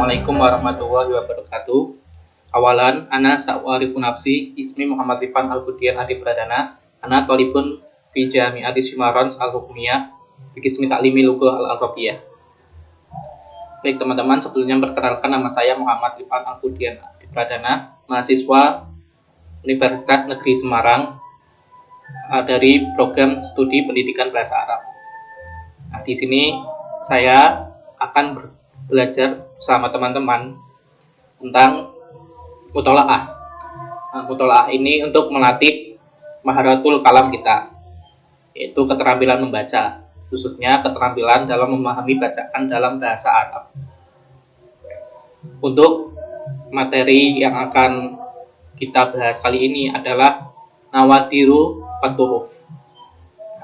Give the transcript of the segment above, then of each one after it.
Assalamualaikum warahmatullahi wabarakatuh. Awalan, ana sa'warifu nafsi, ismi Muhammad Rifan Al-Budian Adi Pradana, ana talibun fi Jami'ati Symarons Al-Hukmiyah, Bikismi Taklimi Lughah Al-Arabiyah. Baik teman-teman, sebelumnya perkenalkan nama saya Muhammad Rifan Al-Budian Adi Pradana, mahasiswa Universitas Negeri Semarang dari program studi pendidikan bahasa Arab. Nah, di sini saya akan belajar bersama teman-teman tentang mutola'ah. Nah, mutola'ah ini untuk melatih maharatul kalam kita, yaitu keterampilan membaca, khususnya keterampilan dalam memahami bacaan dalam bahasa Arab. Untuk materi yang akan kita bahas kali ini adalah nawadiru wa turuf.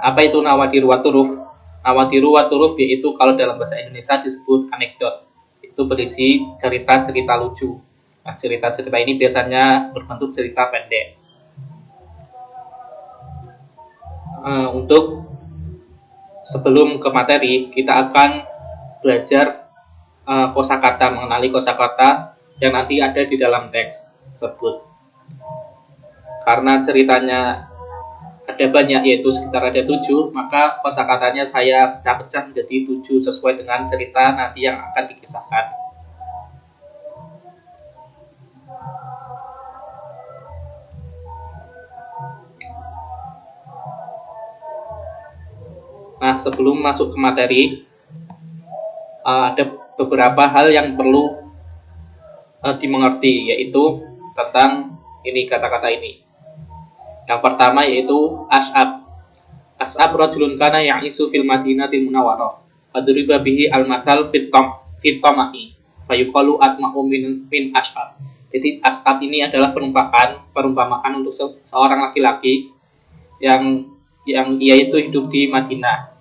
Apa itu nawadiru wa turuf? Nawadiru wa turuf yaitu kalau dalam bahasa Indonesia disebut anekdot. Itu berisi cerita-cerita lucu. Nah, cerita-cerita ini biasanya berbentuk cerita pendek. Untuk sebelum ke materi, kita akan belajar kosakata, mengenali kosakata yang nanti ada di dalam teks tersebut. Karena ceritanya ada banyak, yaitu sekitar ada 7, maka kosakatanya saya pecah-pecah menjadi 7 sesuai dengan cerita nanti yang akan dikisahkan. Nah, sebelum masuk ke materi, ada beberapa hal yang perlu dimengerti, yaitu tentang ini kata-kata ini. Yang pertama yaitu ash'ab. Ash'ab rajulun kana ya'isu fil madinatil munawwarah. Fadriba bihi al-mathal fit tama'i. Fayuqalu atma'u min ash'ab. Jadi ash'ab ini adalah perumpamaan untuk seorang laki-laki yang ia itu hidup di Madinah.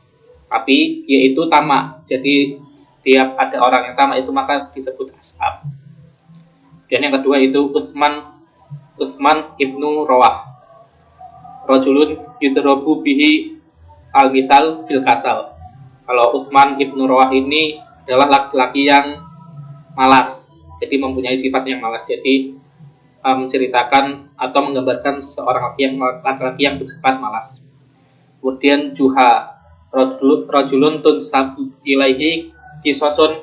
Tapi dia itu tamak. Jadi setiap ada orang yang tamak itu maka disebut ash'ab. Dan yang kedua itu Utsman ibnu Rawah. Rajulun yudrabu bihi al-mithal fil kasal. Kalau Utsman ibnu Rawah ini adalah laki-laki yang malas, jadi mempunyai sifat yang malas. Jadi menceritakan atau menggambarkan seorang laki-laki yang bersifat malas. Kemudian Juha, rajulun tunsabu ilaihi kisosun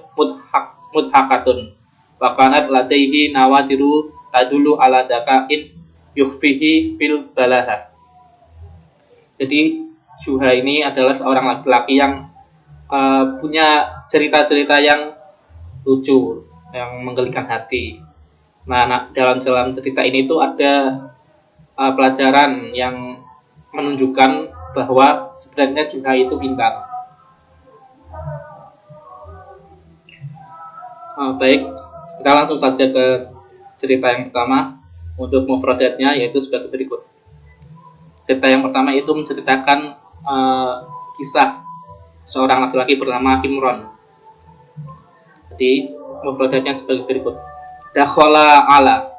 mudhakatun. Wa kanat ladaihi nawadiru tadulu ala dakain yukhfihi bil balaha. Jadi Juha ini adalah seorang laki-laki yang punya cerita-cerita yang lucu, yang menggelikan hati. Nah, dalam cerita ini tuh ada pelajaran yang menunjukkan bahwa sebenarnya Juha itu pintar. Baik, kita langsung saja ke cerita yang pertama. Untuk mufradatnya yaitu sebagai berikut. Cerita yang pertama itu menceritakan kisah seorang laki-laki bernama Imron. Jadi mufradatnya sebagai berikut. Dakhala ala.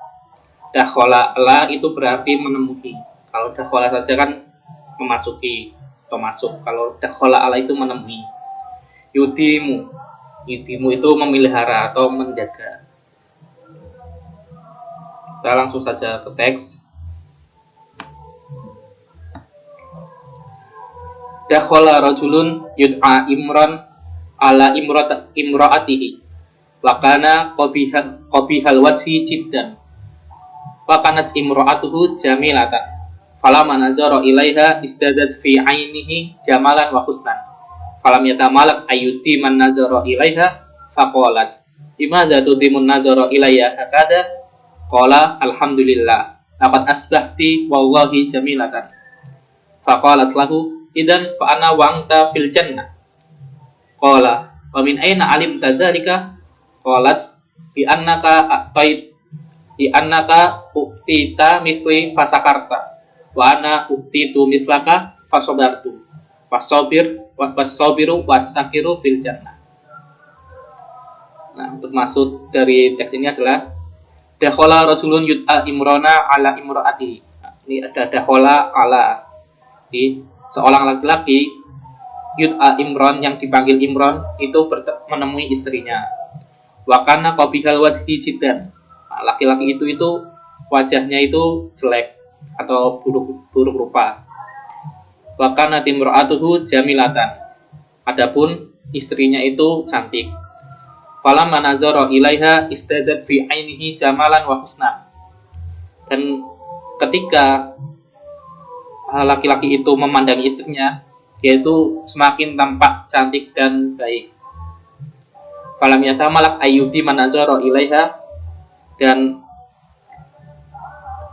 Dakhala ala itu berarti menemui. Kalau dakhala saja kan memasuki atau masuk. Kalau dakhala ala itu menemui. Yudimu. Yudimu itu memelihara atau menjaga. Kita langsung saja ke teks. Dakhala rajulun yud'a Imran ala imra'atihi wa kana qabihal wajhi jiddan wa kanat imra'atuhu jamilatan falamma nazara ilaiha izdadat fi 'ainihi jamalan wa husnan falam yatamalak ayyuti man nazara ilaiha faqalat limadza tudimun nazara ilayya hakada qala alhamdulillah laqad asbahti wallahi jamilatan faqalat lahu idan fa ana wa'anta fil jannah qala wa min aina alimta dzalika qalat bi annaka uktita mithli fasakarta wa ana uktitu mithlaka fasabartu wasabiru wasakiru fil jannah. Nah, untuk maksud dari teks ini adalah dakhala rajulun yud'a imrana ala imraatihi. Nah, ini ada dakhala ala di seorang laki-laki Yud'a Imron yang dipanggil Imron itu menemui istrinya. Wa kana qabihal wajhi jiddan. Nah, laki-laki itu wajahnya itu jelek atau buruk rupa. Wa kana timra'atuhu jamilatan. Adapun istrinya itu cantik. Falamma nazara ilaiha istadat fi ainihi jamalan wa husna. Dan ketika laki-laki itu memandangi istrinya, dia itu semakin tampak cantik dan baik. Falam yatamalak ayyubi manazara ilaiha, dan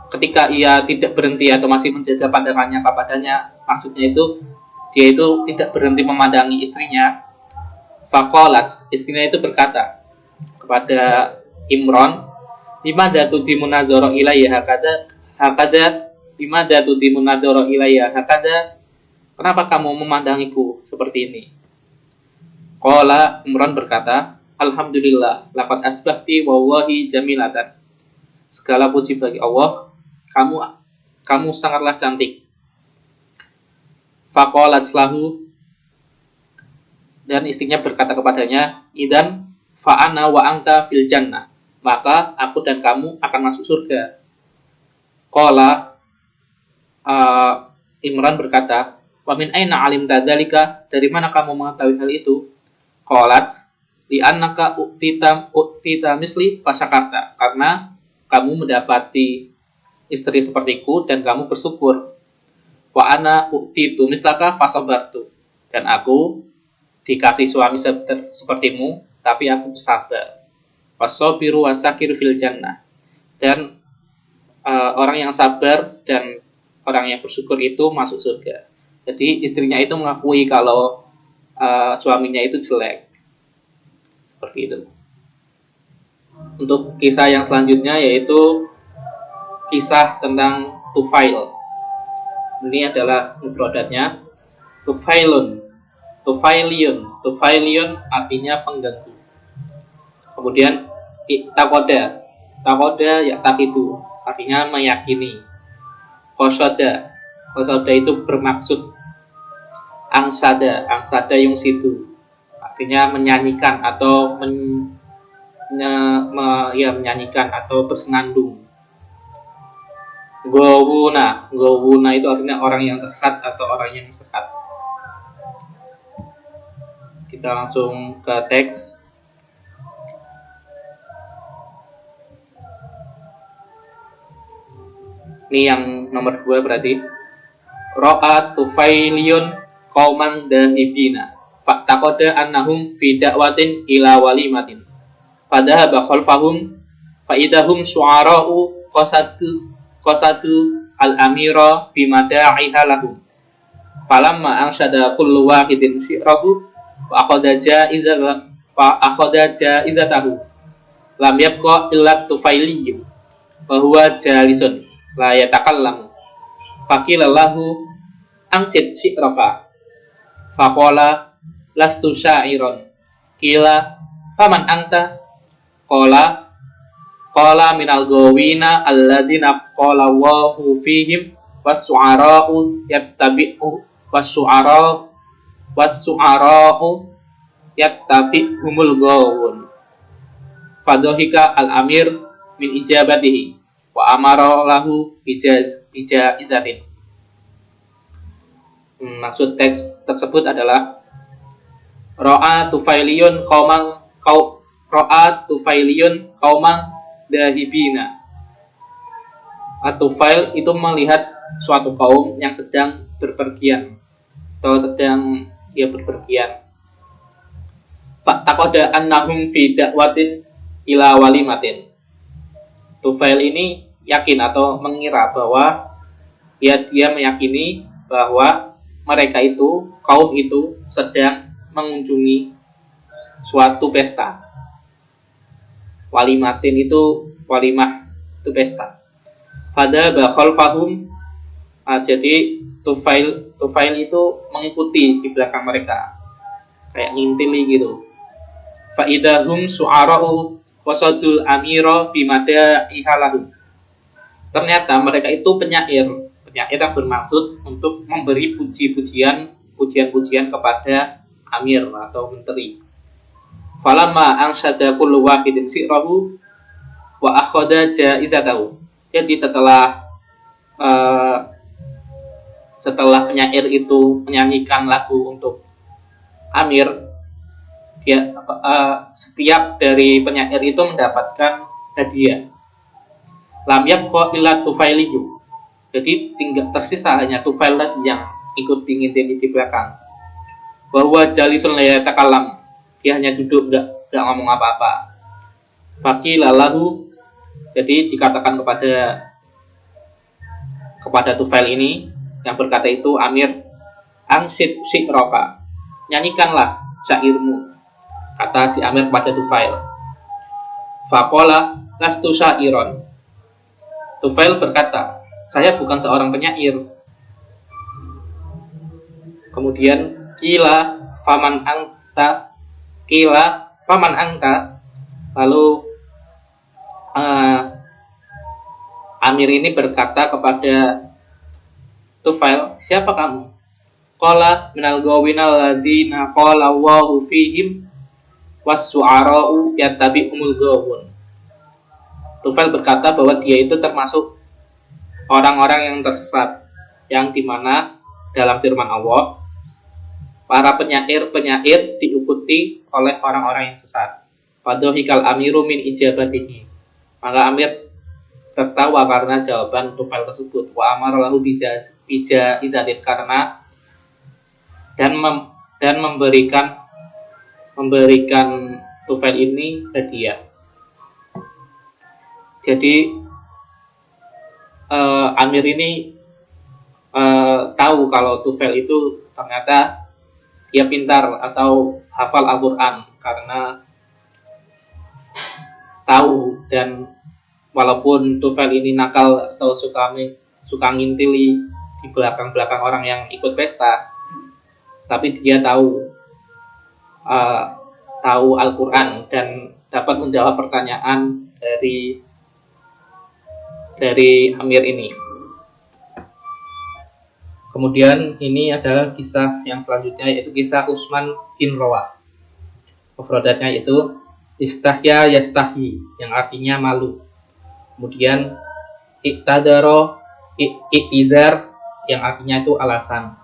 ketika ia tidak berhenti atau masih menjaga pandangannya kepadanya, maksudnya itu dia itu tidak berhenti memandangi istrinya. Faqalat, istrinya itu berkata kepada Imran, limadza tudimun nazara ilayya hakada limadza tudimun nazara ilayya hakada, kenapa kamu memandangiku seperti ini? Qala, Imran berkata, alhamdulillah laqad asbahti wallahi jamilatan. Segala puji bagi Allah, kamu sangatlah cantik. Faqalat lahu, dan istrinya berkata kepadanya, idan fa'ana wa anta fil jannah, maka aku dan kamu akan masuk surga. Qala, Imran berkata, wa min aina alimta dzalika, dari mana kamu mengetahui hal itu? Qalat, li annaka uktita misli fasakarta, karena kamu mendapati istri sepertiku dan kamu bersyukur. Wa ana uktitu mislaka fasabartu, dan aku dikasih suami sepertimu, tapi aku bersabar. Wasabiru wasakiru fil jannah, dan orang yang sabar dan orang yang bersyukur itu masuk surga. Jadi istrinya itu mengakui kalau suaminya itu jelek, seperti itu. Untuk kisah yang selanjutnya yaitu kisah tentang Tufail. Ini adalah mufradatnya, Tufailiyun artinya pengganggu. Kemudian takoda ya takidu, artinya meyakini. Qasada itu bermaksud. Angsada yung sidu, artinya menyanyikan atau menyanyikan atau bersenandung. Gowuna itu artinya orang yang tersesat atau orang yang sesat. Kita langsung ke teks. Ini yang nomor 2 berarti. Ra'a Tufailiyun qauman dahibina fa'taqada annahum fi da'watin ila walimatin. Fadhaba khalfahum fa'idahum syu'ara'u qasadu al-amira bimada'iha lahum. Falamma anshada kullu wahidin syi'rahu wa akhadha ja'izatahu lam yabqa illa Tufailiyyu wa huwa jalisun la yatakallamu. Faqila lahu ansid syi'raka faqala lastu sya'iron. Qila faman anta? Qala minal gawina alladzina qala Allahu fihim was-su'ara'u yattabi'humul gawun. Fadhahika al-amir min ijabatihi wa amara lahu bijaizatin. Maksud teks tersebut adalah Ra'a Tufailiyun qauman dahibina. Tufail itu melihat suatu kaum yang sedang berpergian atau sedang berpergian. Fa'taqada annahum fi da'watin ila walimatin. Tufail ini yakin atau mengira bahwa dia meyakini bahwa mereka itu, kaum itu sedang mengunjungi suatu pesta. Walimatin itu, walimah itu pesta. Pada khalfahum, jadi Tufail itu mengikuti di belakang mereka, kayak ngintili gitu. Fa'idahum su'ara'u qasadul amira bimada'iha lahum. Ternyata mereka itu penyair yang bermaksud untuk memberi pujian-pujian kepada amir atau menteri. Falamma ansada kullu wahidin si'rahu wa akhadha jaizatahu. Jadi uh, setelah penyair itu menyanyikan lagu untuk Amir, dia setiap dari penyair itu mendapatkan hadiah. Lam yabqa illa Tufailiyyu. Jadi tinggal tersisa hanya Tufail tadi yang ikut ngintip di belakang. Bahwa jalisun la yatakallam. Dia hanya duduk enggak ngomong apa-apa. Faqila lahu, jadi dikatakan kepada Tufail ini yang berkata itu, Amir, angsid syi'raka, nyanyikanlah syairmu, kata si Amir kepada Tufail. Faqala lastu syairon. Tufail berkata, saya bukan seorang penyair. Kemudian kila faman angta, lalu Amir ini berkata kepada Tufail, siapa kamu? Qala minal gawinal ladina qala Allahu fihim was-su'ara'u yattabi'umul gawun. Tufail berkata bahwa dia itu termasuk orang-orang yang tersesat, yang dimana dalam firman Allah, para penyair diikuti oleh orang-orang yang sesat. Fadhahikal amiru min ijabatihi. Maka Amir tertawa karena jawaban Tufail tersebut. Wa amara lahu bija izadin, karena dan memberikan Tufail ini hadiah. Jadi Amir ini tahu kalau Tufail itu ternyata dia pintar atau hafal Al-Quran, karena tahu. Dan walaupun Tufail ini nakal atau suka ngintili di belakang orang yang ikut pesta, tapi dia tahu Al-Quran dan dapat menjawab pertanyaan dari Amir ini. Kemudian ini adalah kisah yang selanjutnya, yaitu kisah Utsman bin Rawah. Mufradatnya itu istahya yastahi, yang artinya malu. Kemudian iktadaro i'izar, yang artinya itu alasan.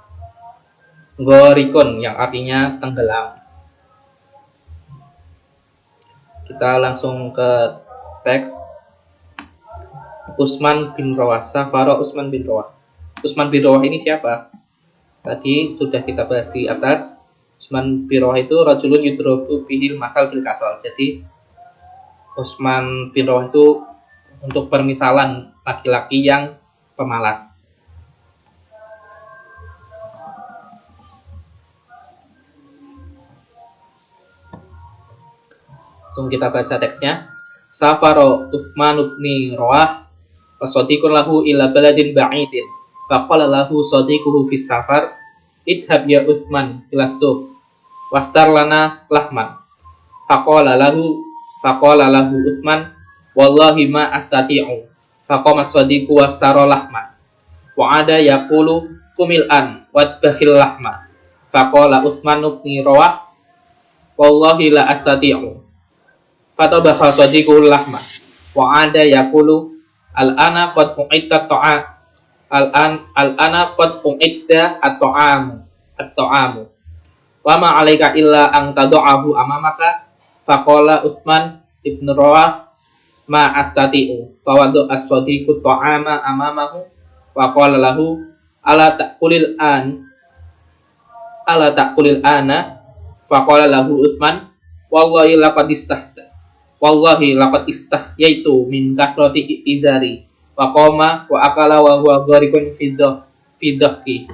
Gorikun, yang artinya tenggelam. Kita langsung ke teks. Utsman bin Rawah, Safara Utsman bin Rawah. Utsman bin Rawah ini siapa? Tadi sudah kita bahas di atas. Utsman bin Rawah itu rajulun yudrobu bihil makal fil kasal. Jadi Utsman bin Rawah itu untuk permisalan laki-laki yang pemalas. Langsung kita baca teksnya. Safaro Utsman bin Rawah wasadiqun lahu ila baladin ba'idin. Faqala lahu sadiquhu fis safar, idhab ya Utsman ila suq wastar lana lahman. Faqala lahu Utsman, wallahi ma astati'u. Faqama sadiqu wastara lahman. Wa ada yaqulu kumil an wadbakhil lahma. Faqala Utsman bin Rawah, wallahi la astati'u. Fatabakha sadiqu lahma. Wa ada yaqulu al-ana qad u'idda ta'am al-ana qad u'idda at-ta'amu wa ma 'alaika illa an tad'ahu amamaka. Faqala Utsman ibn Rawah ma astati'u fa wadu as-sadiqu ta'ama amamahu wa qala lahu ala ta'kulil ana. Faqala lahu Utsman, wallahi laqad istahyaitu min kathrati izari wa qama wa akala wa huwa gharikun fidhaki.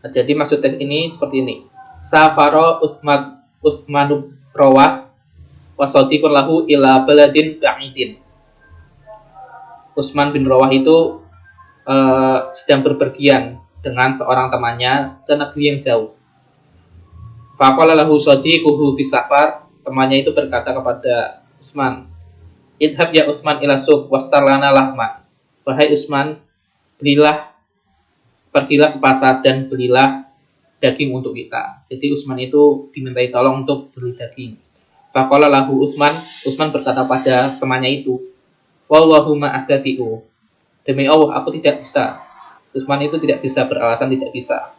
Jadi maksud teks ini seperti ini. Safara Utsman Rawah wa sadiqun lahu ila baladin ba'idin. Utsman bin Rawah itu sedang berpergian dengan seorang temannya ke negeri yang jauh. Faqala lahu sadiquhu fi safar, temannya itu berkata kepada Utsman, idhab ya Utsman ila suq wastarlana lahma. Wahai Utsman, pergilah ke pasar dan belilah daging untuk kita. Jadi Utsman itu dimintai tolong untuk beli daging. Faqala lahu Utsman berkata pada temannya itu, "Wallahumma astati'u." Demi Allah, aku tidak bisa. Utsman itu tidak bisa, beralasan tidak bisa.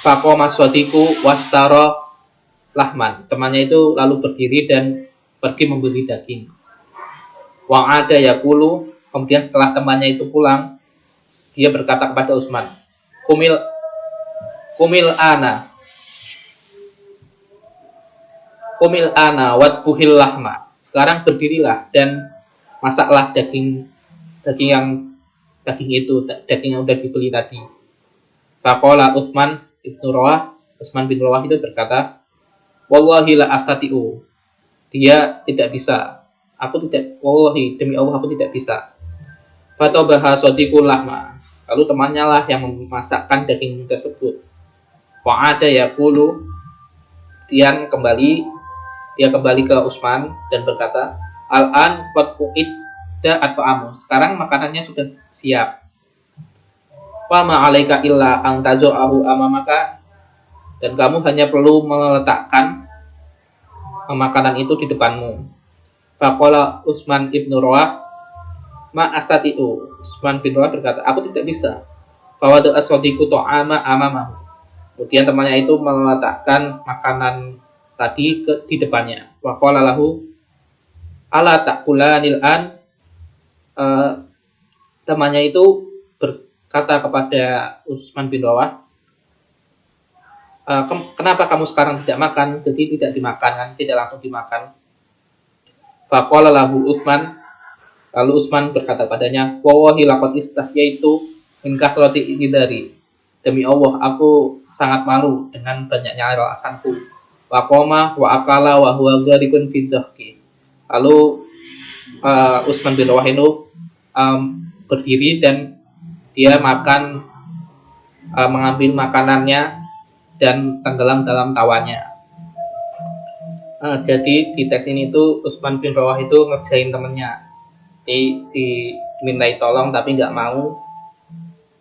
Faqama shadiqu wastara lahman. Temannya itu lalu berdiri dan pergi membeli daging. Wa'ada yaqulu, kemudian setelah temannya itu pulang, dia berkata kepada Utsman, Kumil ana wadbuhil lahma. Sekarang berdirilah dan masaklah daging yang udah dibeli tadi. Faqala Utsman bin Rawah itu berkata, "Wallahi la astati'u." Dia tidak bisa. Wallahi, demi Allah aku tidak bisa. Fatabaha shadiqul lahma. Lalu temannya lah yang memasakkan daging tersebut. Wa'ada yaqulu, dia kembali ke Utsman dan berkata, "Al-an qad uidda at'amu." Sekarang makanannya sudah siap. Wa ma 'alaika illa an tazu'ahu amamaka. Dan kamu hanya perlu meletakkan makanan itu di depanmu. Faqala Utsman ibn Rawah, "Ma astati'u." Utsman bin Rawah berkata, "Aku tidak bisa." Fawadu as-sadiqu ta'ama amamahu. Kemudian temannya itu meletakkan makanan tadi di depannya. Wa qala lahu, "Ala ta'kulanil an." Temannya itu berkata kepada Utsman bin Rawah, "Kenapa kamu sekarang tidak makan?" Jadi tidak dimakan kan, tidak langsung dimakan. Fa qala lahu Utsman, lalu Utsman berkata padanya, "Wallahi laqad istahyaitu min kasrati idari." Demi Allah, aku sangat malu dengan banyaknya alasanku. Wa qama wa akala wa huwa gharikun fi dhahki. Lalu Utsman bin Rawah itu berdiri dan dia mengambil makanannya dan tenggelam dalam tawanya. Jadi di teks ini tuh Utsman bin Rawah itu ngerjain temennya. Dimintai tolong tapi nggak mau.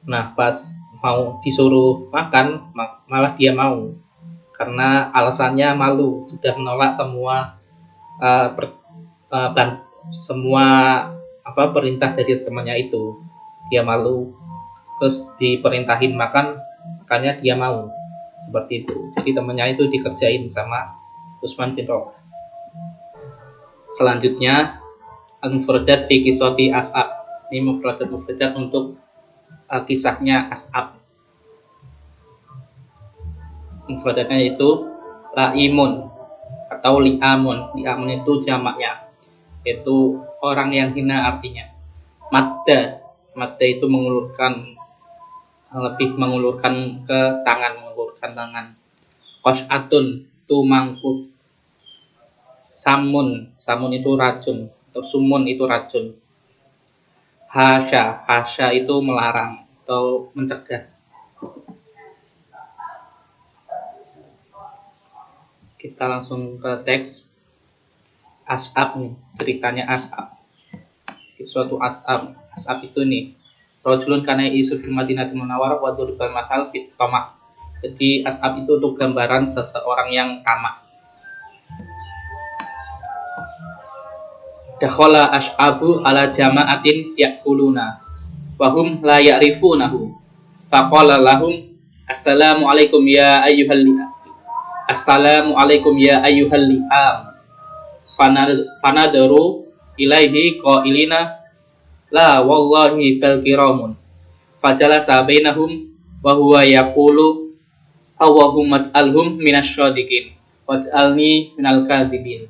Nah pas mau disuruh makan malah dia mau karena alasannya malu, sudah menolak semua perintah dari temannya itu. Dia malu, terus diperintahin makan, makanya dia mau seperti itu. Jadi temannya itu dikerjain sama Utsman bin Rawah. Selanjutnya al-mufradat fi qissati As'ab. Ini mufradat untuk kisahnya As'ab. Mufradatnya itu laimun atau liamun. Liamun itu jamaknya, yaitu orang yang hina artinya. Madda itu mengulurkan ke tangan, mengulurkan tangan. Qas'atun itu mangkuk. Samun itu racun, atau sumun itu racun. Hasya itu melarang atau mencegah. Kita langsung ke teks As'ab nih, ceritanya As'ab. Suatu As'ab itu nih, rajulun kana isu fil Madinatil Munawwarah wa duribal masal fit tamak. Jadi As'ab itu untuk gambaran seseorang yang tamak. Dakhala As'abu ala jama'atin ya'kuluna wa hum la ya'rifunahu. Faqala lahum, Assalamualaikum ya ayyuhal li'am. Fanadaru ilaihi qailina la wallahi bal kiramun. Fajalasa bainahum wa huwa yaqulu Allahumma ij'alhum minasyadiqin waj'alni minal kadhibin.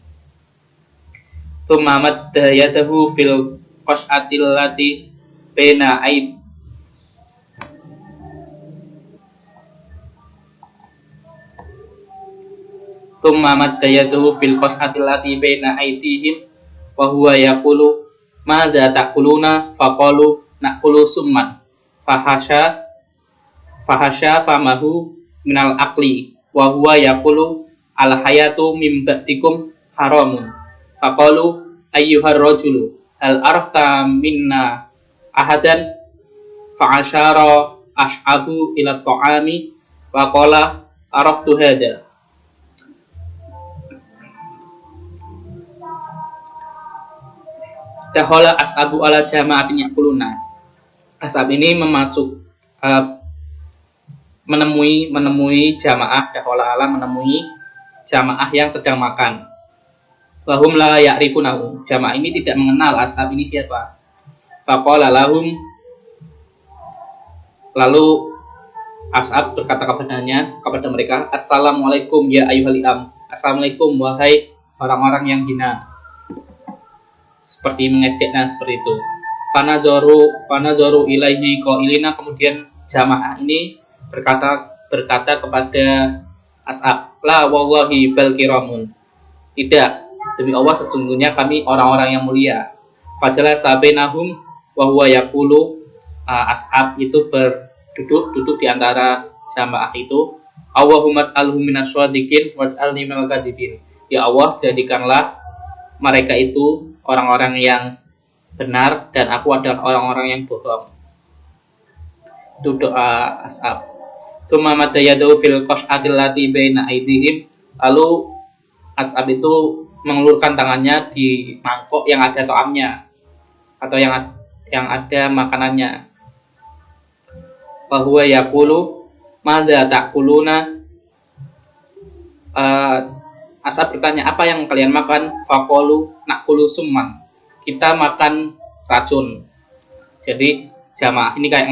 Tsumma madda yadahu fil qas'atil lati baina aid Tsumma madda yadahu fil qas'atil lati baina aydihim wa huwa yaqulu madza ta'kuluna faqalu na'kulu summan fahasha famahu minal aqli wa huwa yaqulu al hayatu mim ba'dikum haramun. Faqalu ayyuhar rajulu hal arafta minna ahadan fa'ashara ash'abu ila ta'ami wa qala araftu hada. Dakhala as'abu ala jama'atin yaquluna. Ash'ab ini menemui jamaah, menemui jamaah yang sedang makan. Wahum la ya'rifunahu. Jamaah ini tidak mengenal ashab ini siapa. Faqala lahum, lalu ashab berkata kepada mereka, Assalamualaikum ya ayyuhal am. Assalamualaikum wahai orang-orang yang hina. Seperti mengejek dan seperti itu. Fanazoru ilaihi qailina, kemudian jamaah ini berkata kepada ashab, la wallahi bal kiramun. Tidak, demi Allah sesungguhnya kami orang-orang yang mulia. Fajala sabainahum wa huwa yaqulu, ashab itu duduk di antara jamaah itu, Allahumma ij'alhum minasyadiqin waj'alni minal kadzibin. Ya Allah, jadikanlah mereka itu orang-orang yang benar dan aku adalah orang-orang yang bohong. Itu doa ashab. Tsumma madda yadahu fil qash'atil lati baina aydihim. Lalu ashab itu mengulurkan tangannya di mangkok yang ada to'amnya atau yang ada makanannya. Bahwa yaqulu madza ta'kuluna. Ashab bertanya, apa yang kalian makan? Faqalu naqulu summan. Kita makan racun. Jadi jamaah ini kayak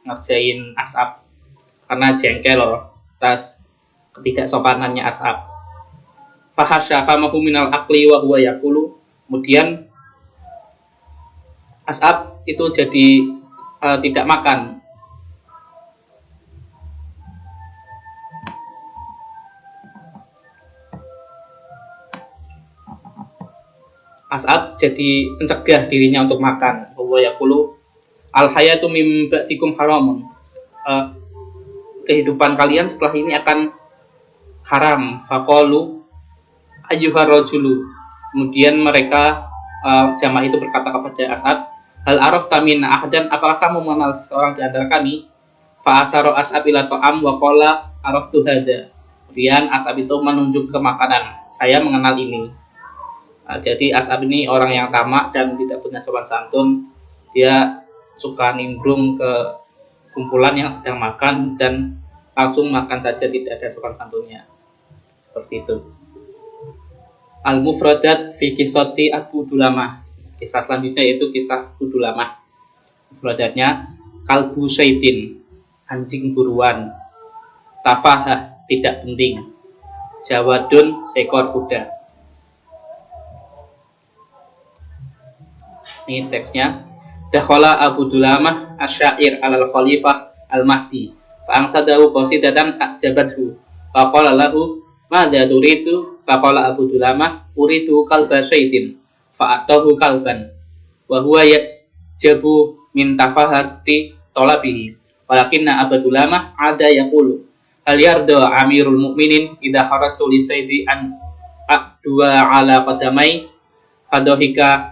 ngerjain ashab karena jengkel atas ketidaksopanannya ashab. Fahasya famahu minal akli wa huwa yaqulu. Kemudian ashab itu jadi tidak makan. Ashab jadi mencegah dirinya untuk makan. Wa yaqulu al hayatu mim ba'dikum haramun. Kehidupan kalian setelah ini akan haram. Faqalu ayyuhar rajulu. Kemudian mereka jamaah itu berkata kepada ashab, hal arafta minna ahadan, apakah kamu mengenal seseorang di antara kami? Fa asara ashab ila ta'am wa qala araftu hada. Kemudian ashab itu menunjuk ke makanan, saya mengenal ini. Jadi ashab ini orang yang tamak dan tidak punya sopan santun. Dia suka nimbrung ke kumpulan yang sedang makan dan langsung makan saja, tidak ada sopan santunnya. Seperti itu. Al-Mufradat fi qissati Abu Dulamah. Kisah selanjutnya yaitu kisah Abu Dulamah. Mufradatnya kalbu syaidin, anjing buruan. Tafahah, tidak penting. Jawadun, seekor kuda. Ini teksnya. Dakhala Abu Dulamah asyair alal khalifah al-Mahdi. Fa'angsadahu qasidatan ajabathu. Faqala lahu madza turidu? Faqala Abu Dulamah uridu kalba syaidin. Fa'atahu kalban. Wa huwa yajabu min tafahati talabihi. Walakinna Abu Dulamah ada yaqulu hal yarda amirul mu'minin idza harastu li sayyidi an a'dua ala qadamai fadhika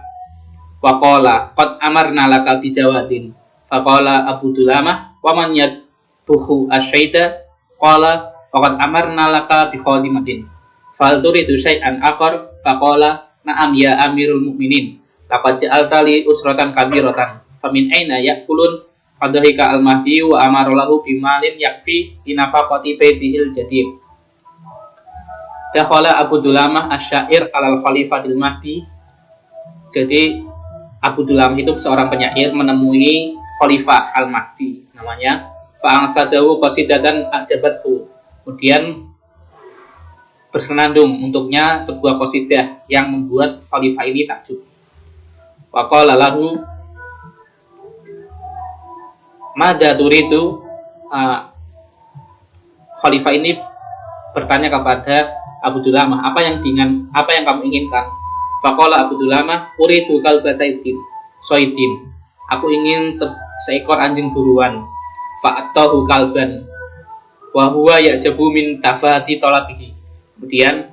wa qala qad amarna laka bi jawadin. Faqala Abu Dulamah wa man yadbuhu asyaida qala waqad amarna laka bi khadimatin. Fal turidu syai'an akhar? Faqala na'am ya amirul mu'minin, laqad ja'alta li usratan kabiratan famin aina ya'kulun. Fadhika al-mahdi wa amara lahu bimalin yakfi inafaqati baitihil jadid. Dakhala Abu Dulamah asyair alal khalifatil mahdi. Jadi Abu Dulamah itu seorang penyair menemui Khalifah Al-Mahdi namanya. Fa'angsadahu qasidatan ajabathu. Kemudian bersenandung untuknya sebuah qasidah yang membuat Khalifah ini takjub. Wa qala lahu madza turidu. Khalifah ini bertanya kepada Abu Dulamah, apa yang kamu inginkan? Faqala Abu Dulamah uridu kalba soidin. Aku ingin seekor anjing buruan. Fa'atahu kalban wa huwa ya'jabu min tafati talabihi. Kemudian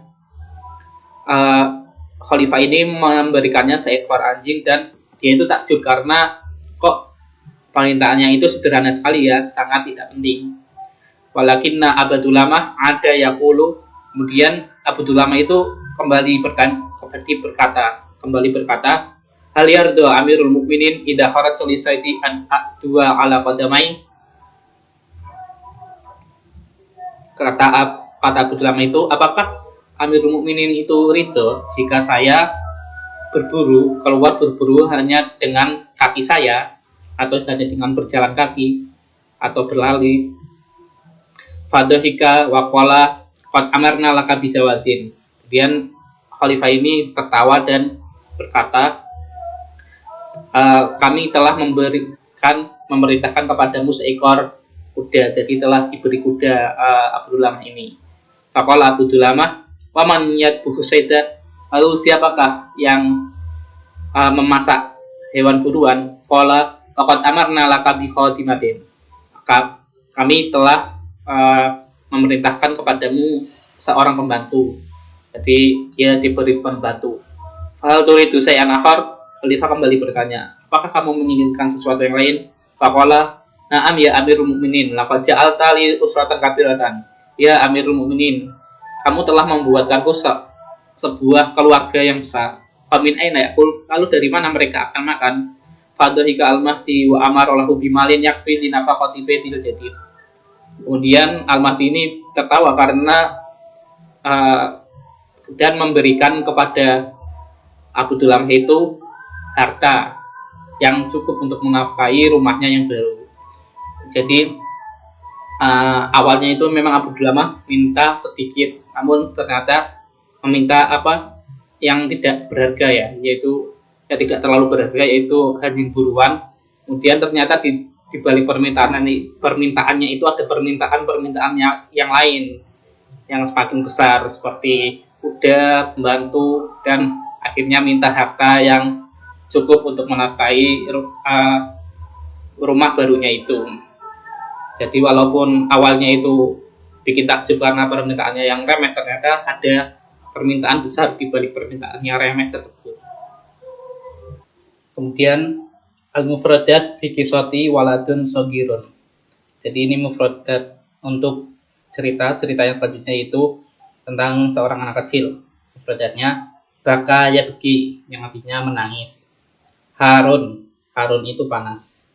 Khalifah ini memberikannya seekor anjing dan dia itu takjub karena kok permintaannya itu sederhana sekali ya, sangat tidak penting. Walakinna Abdul Lama ada yaqulu, kemudian Abdul Lama itu kembali berkata, hal yardu Amirul Mukminin idza kharat solisaiti an dua ala qadamai. Kata Abdul Lama itu, apakah Amirul Mukminin itu ridho jika saya keluar berburu hanya dengan kaki saya, atau hanya dengan berjalan kaki atau berlari? Fadhika wa qala qad amarna laka bijawadin. Kemudian khalifah ini tertawa dan berkata, kami telah memerintahkan kepadamu seekor kuda, jadi telah diberi kuda Abdul Lama ini. Faqala Abdul Lama, wa man yadbuhu sayda, lalu siapakah yang memasak hewan buruan? Qala faqad amarna laka bi khadimatin. Maka kami telah memerintahkan kepadamu seorang pembantu, jadi dia diberi pembantu. Hal turidu say'an akhar, khalifah kembali bertanya, apakah kamu menginginkan sesuatu yang lain? Faqala na'am ya Amirul Mukminin, laqad ja'alta li usratan kabiratan. Ya Amirul Mukminin, kamu telah membuatkanku sebuah keluarga yang besar. Famin aina yaqul, lalu dari mana mereka akan makan? Fadhika al-Mahdi wa amara lahu bimalin yakfi li nafaqati baitil jadid. Kemudian Al-Mahdi ini tertawa karena dan memberikan kepada Abdul Lama itu harta yang cukup untuk menafkahi rumahnya yang baru. Jadi awalnya itu memang Abdul Lama minta sedikit, namun ternyata meminta yang tidak berharga ya, yaitu tidak terlalu berharga, yaitu hewan buruan. Kemudian ternyata di balik permintaannya itu ada permintaan yang lain yang semakin besar, seperti kuda, pembantu, dan akhirnya minta harta yang cukup untuk menafkahi rumah barunya itu. Jadi walaupun awalnya itu bikin takjub karena permintaannya yang remeh, ternyata ada permintaan besar di balik permintaan yang remeh tersebut. Kemudian al-mufradat fi qisati waladun shagirun. Jadi ini mufradat untuk cerita yang selanjutnya itu tentang seorang anak kecil. Mufradatnya baka yabki, yang artinya menangis. Harun itu panas.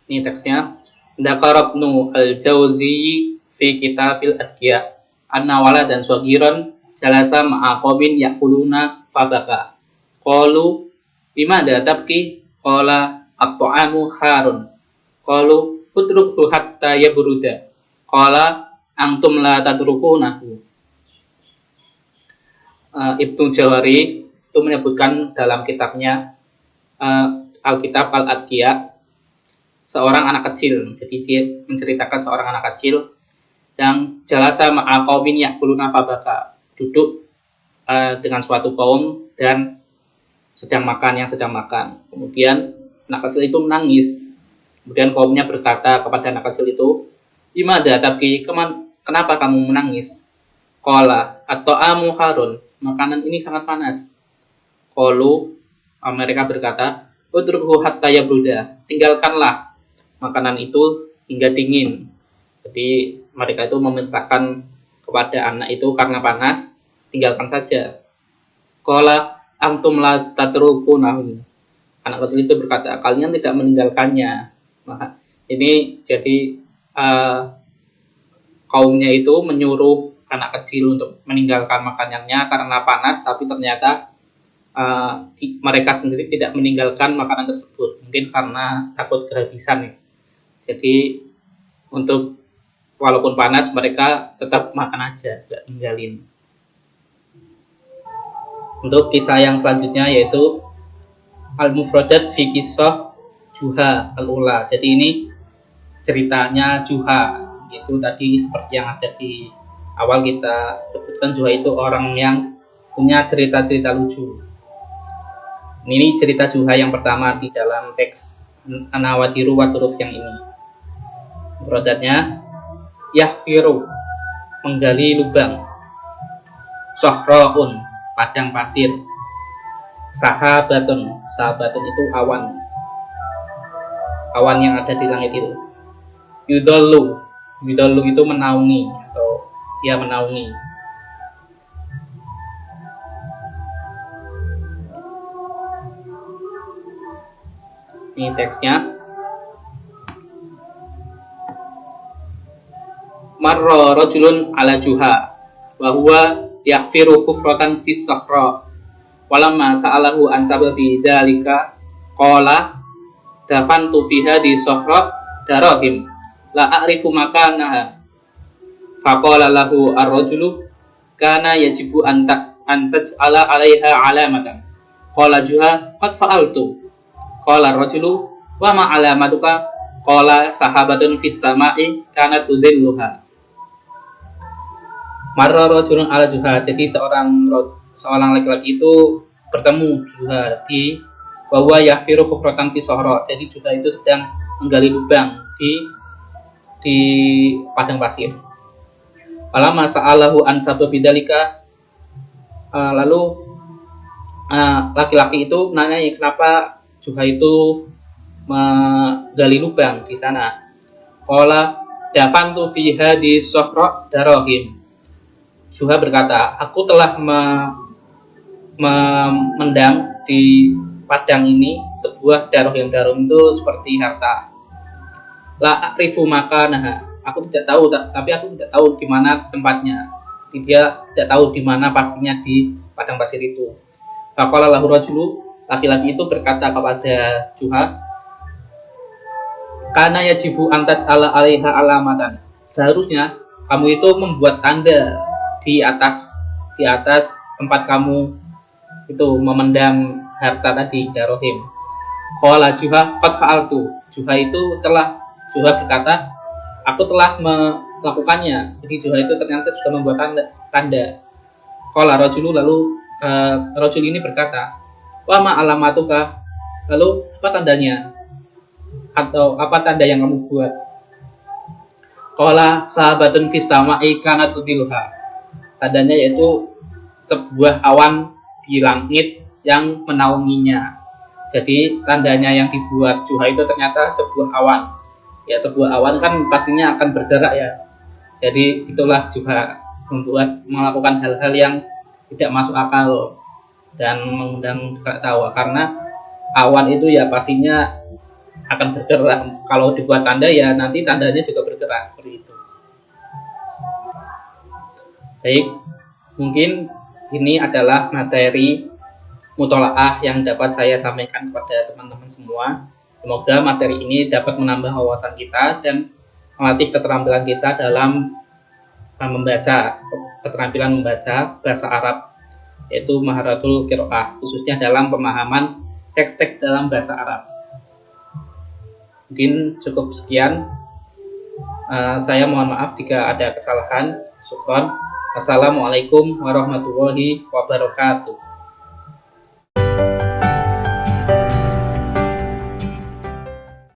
Ini teksnya. Dzakara Ibnu al-Jauzi fi Kitabil Adqiya anna waladan shagirun jalasa ma'a qaumin yaquluna fabaka. Qalu bimada tabki? Qala at-ta'amu harun. Qalu utrukhu hatta yabruda. Qala antum la tadrukunahu. Ibnu Jawari itu menyebutkan dalam kitabnya Alkitab Al-Adqiya seorang anak kecil. Jadi dia menceritakan seorang anak kecil yang jalasa ma'a qaumin yaquluna fabaka, duduk dengan suatu kaum dan sedang makan. Kemudian anak kecil itu menangis. Kemudian kaumnya berkata kepada anak kecil itu, "Bimada tabki? Kenapa kamu menangis?" Qala at-ta'amu harun, makanan ini sangat panas. Qalu, mereka berkata, "Udrukhu hatta yabruda." Tinggalkanlah makanan itu hingga dingin. Jadi mereka itu memerintahkan kepada anak itu karena panas, tinggalkan saja. Qala antum la tatrukunahu. Anak kecil itu berkata, kalian tidak meninggalkannya. Nah, ini jadi kaumnya itu menyuruh anak kecil untuk meninggalkan makanannya karena panas, tapi ternyata mereka sendiri tidak meninggalkan makanan tersebut, mungkin karena takut kehabisan ya. Jadi untuk walaupun panas mereka tetap makan aja, nggak tinggalin. Untuk kisah yang selanjutnya yaitu Al-Mufradat fi Qissah Juha Al-Ula. Jadi ini ceritanya Juha, itu tadi seperti yang ada di awal kita sebutkan, Juha itu orang yang punya cerita-cerita lucu. Ini cerita Juha yang pertama di dalam teks An-Nawadiru wa Turuf yang ini. Mufradatnya Yahfiru, menggali lubang. Sohroun, padang pasir. Sahabatun. Sahabatun itu awan. Awan yang ada di langit itu. Yudollu. Yudollu itu menaungi atau ya menaungi. Ini teksnya. Marra rajulun ala juha wa huwa yaghfiru khufratan fis sahra. Walamma sa'alahu an sababi dzalika qala dafantu fiha di sahra darahim la a'rifu makanaha. Faqala lahu ar-rajulu kana yajibu an taj'ala 'alaiha 'alamatan. Qala juha qad fa'altu. Qala ar-rajulu wa ma 'alamatuka? Qala sahabatun fis sama'i kanat tudilluha. Marra rajulun ala juha. Jadi seorang laki-laki itu bertemu juha di bahwa yafiru khufratan fi sahra. Jadi juha itu sedang menggali lubang di padang pasir. Falamma sa'alahu an sababi dzalika, lalu laki-laki itu nanya kenapa juha itu menggali lubang di sana. Qala dafantu fiha di sahra darahim. Juha berkata, aku telah memendam di padang ini sebuah darahim. Darahim itu seperti harta. La a'rifu makanaha. Aku tidak tahu, tapi aku tidak tahu di mana tempatnya. Dia tidak tahu di mana pastinya di padang pasir itu. Faqala lahu rajulu, laki-laki itu berkata kepada Juha, kana yajibu an taj'ala 'alaiha alamatan. Seharusnya kamu itu membuat tanda di atas tempat kamu itu memendam harta tadi, darahim. Qala Juha qad fa'altu. Juha berkata, aku telah melakukannya. Jadi Juha itu ternyata sudah membuat tanda. Qala rajulu, lalu rajul ini berkata, wa ma alamatuka? Lalu apa tandanya? Atau apa tanda yang kamu buat? Qala sahabatun fis sama'i kanat tudilluha. Tandanya yaitu sebuah awan di langit yang menaunginya. Jadi tandanya yang dibuat Juha itu ternyata sebuah awan. Ya, sebuah awan kan pastinya akan bergerak ya. Jadi itulah Juha melakukan hal-hal yang tidak masuk akal dan mengundang tawa, karena awan itu ya pastinya akan bergerak. Kalau dibuat tanda ya nanti tandanya juga bergerak seperti itu. Baik, mungkin ini adalah materi mutolaah yang dapat saya sampaikan kepada teman-teman semua. Semoga materi ini dapat menambah wawasan kita dan melatih keterampilan kita dalam keterampilan membaca bahasa Arab, yaitu maharatul qiraah, khususnya dalam pemahaman teks-teks dalam bahasa Arab. Mungkin cukup sekian. Saya mohon maaf jika ada kesalahan. Syukron. Assalamualaikum warahmatullahi wabarakatuh.